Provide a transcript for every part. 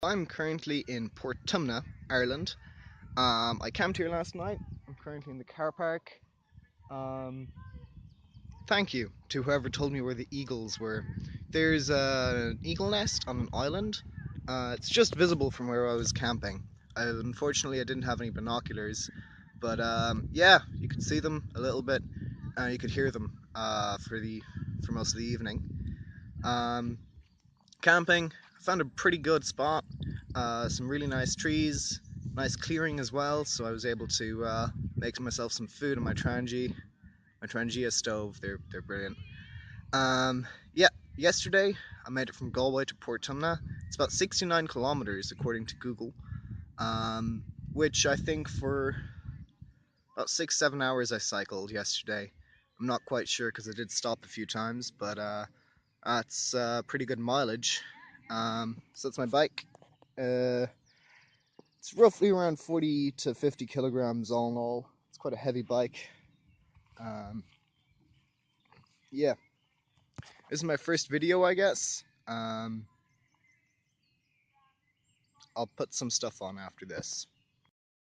I'm currently in Portumna, Ireland. I camped here last night. I'm currently in the car park. Um, Thank you to whoever told me where the eagles were. There's an eagle nest on an island. It's just visible from where I was camping. Unfortunately, I didn't have any binoculars, but yeah, you could see them a little bit. You could hear them for most of the evening. Um, Camping, I found a pretty good spot. Some really nice trees, nice clearing as well, so I was able to make myself some food on my Trangia stove. They're brilliant. Yeah, yesterday I made it from Galway to Portumna. It's about 69 kilometers according to Google, which I think for about 6-7 hours I cycled yesterday. I'm not quite sure because I did stop a few times, but that's pretty good mileage. So that's my bike. Uh, it's roughly around 40 to 50 kilograms all in all. It's quite a heavy bike. Um, yeah, this is my first video, I guess. I'll put some stuff on after this.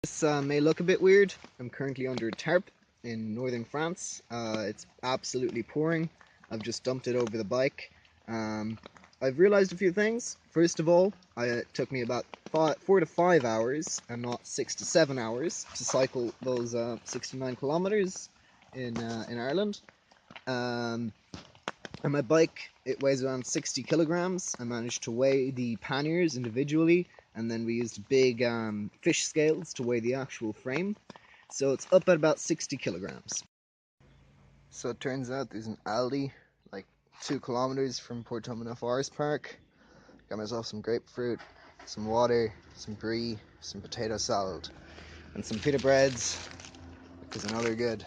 This may look a bit weird. I'm currently under a tarp in northern France. It's absolutely pouring. I've just dumped it over the bike. I've realized a few things. First of all, it took me about 4 to 5 hours and not 6 to 7 hours to cycle those 69 kilometers in Ireland. And my bike, it weighs around 60 kilograms. I managed to weigh the panniers individually, and then we used big fish scales to weigh the actual frame. So it's up at about 60 kilograms. So it turns out there's an Aldi like 2 kilometers from Portumna Forest Park. Got myself some grapefruit, some water, some brie, some potato salad, and some pita breads, because I know they're good.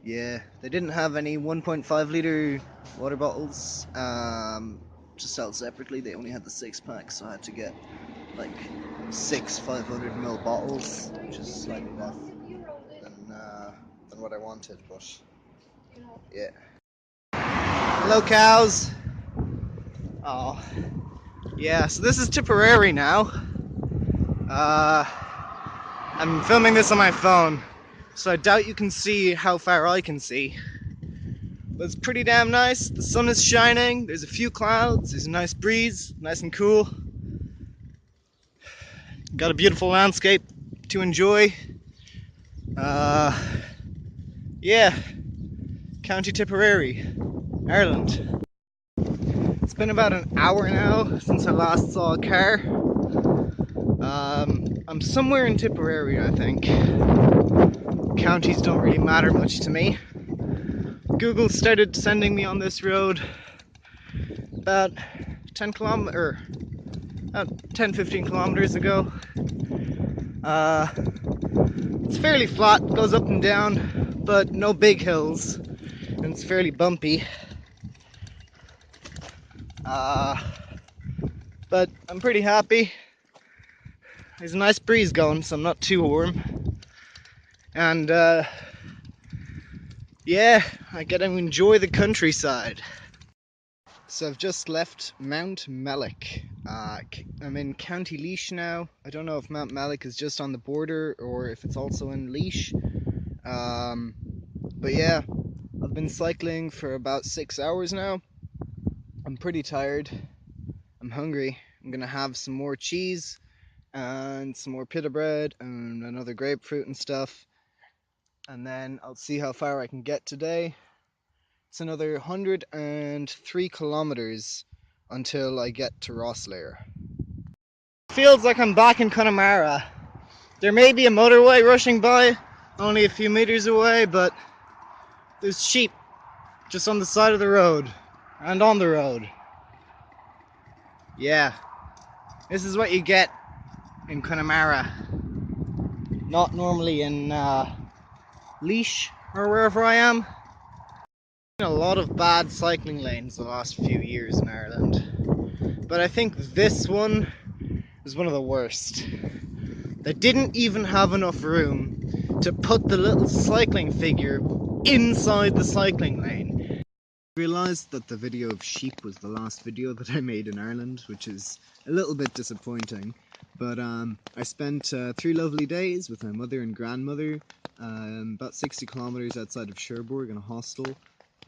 Yeah, they didn't have any 1.5 litre water bottles to sell separately. They only had the 6-pack, so I had to get like 6 500ml bottles, which is slightly less than what I wanted, but yeah. Hello, cows. Oh, yeah, so this is Tipperary now. I'm filming this on my phone, so I doubt you can see how far I can see. But it's pretty damn nice. The sun is shining, there's a few clouds, there's a nice breeze, nice and cool. Got a beautiful landscape to enjoy. Yeah, County Tipperary, Ireland. It's been about an hour now since I last saw a car. I'm somewhere in Tipperary, I think. Counties don't really matter much to me. Google started sending me on this road about 10 15 kilometers ago. It's fairly flat, goes up and down, but no big hills, and it's fairly bumpy. But I'm pretty happy. There's a nice breeze going, so I'm not too warm. And yeah, I get to enjoy the countryside. So I've just left Mount Mellick. I'm in County Laois now. I don't know if Mount Mellick is just on the border or if it's also in Laois. But yeah, I've been cycling for about 6 hours now. I'm pretty tired. I'm hungry. I'm gonna have some more cheese and some more pita bread and another grapefruit and stuff. And then I'll see how far I can get today. It's another 103 kilometers until I get to Rosslare. Feels like I'm back in Connemara. There may be a motorway rushing by, only a few meters away, but there's sheep just on the side of the road and on the road. Yeah, this is what you get in Connemara. Not normally in Laois or wherever I am. A lot of bad cycling lanes the last few years in Ireland, but I think this one is one of the worst. They didn't even have enough room to put the little cycling figure inside the cycling lane. I realised that the video of sheep was the last video that I made in Ireland, which is a little bit disappointing. But I spent 3 lovely days with my mother and grandmother, about 60 kilometres outside of Cherbourg in a hostel.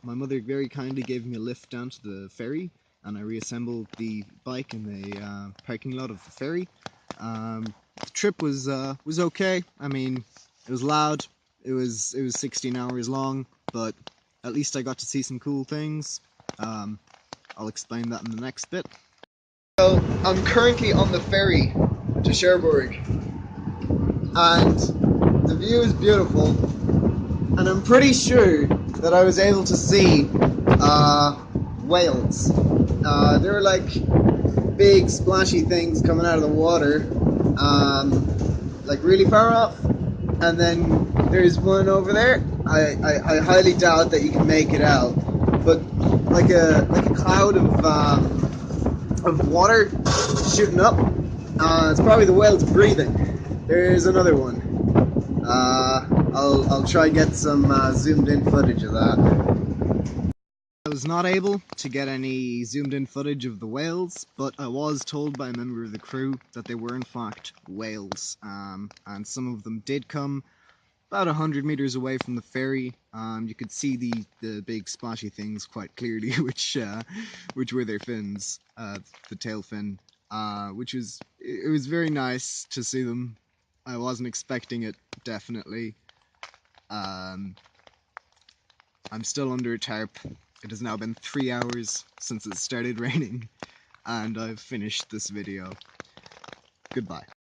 My mother very kindly gave me a lift down to the ferry, and I reassembled the bike in the parking lot of the ferry. The trip was okay. I mean, it was loud. It was 16 hours long, but at least I got to see some cool things. I'll explain that in the next bit. So I'm currently on the ferry to Cherbourg, and the view is beautiful. And I'm pretty sure that I was able to see whales. They were like big splashy things coming out of the water, like really far off. And then there's one over there. I highly doubt that you can make it out, but like a cloud of water shooting up. It's probably the whales breathing. There's another one. I'll try get some zoomed in footage of that. I was not able to get any zoomed in footage of the whales, but I was told by a member of the crew that they were in fact whales, and some of them did come about 100 meters away from the ferry. You could see the big splashy things quite clearly, which were their fins, the tail fin, which was it was very nice to see them. I wasn't expecting it, definitely. I'm still under a tarp. It has now been 3 hours since it started raining, and I've finished this video. Goodbye.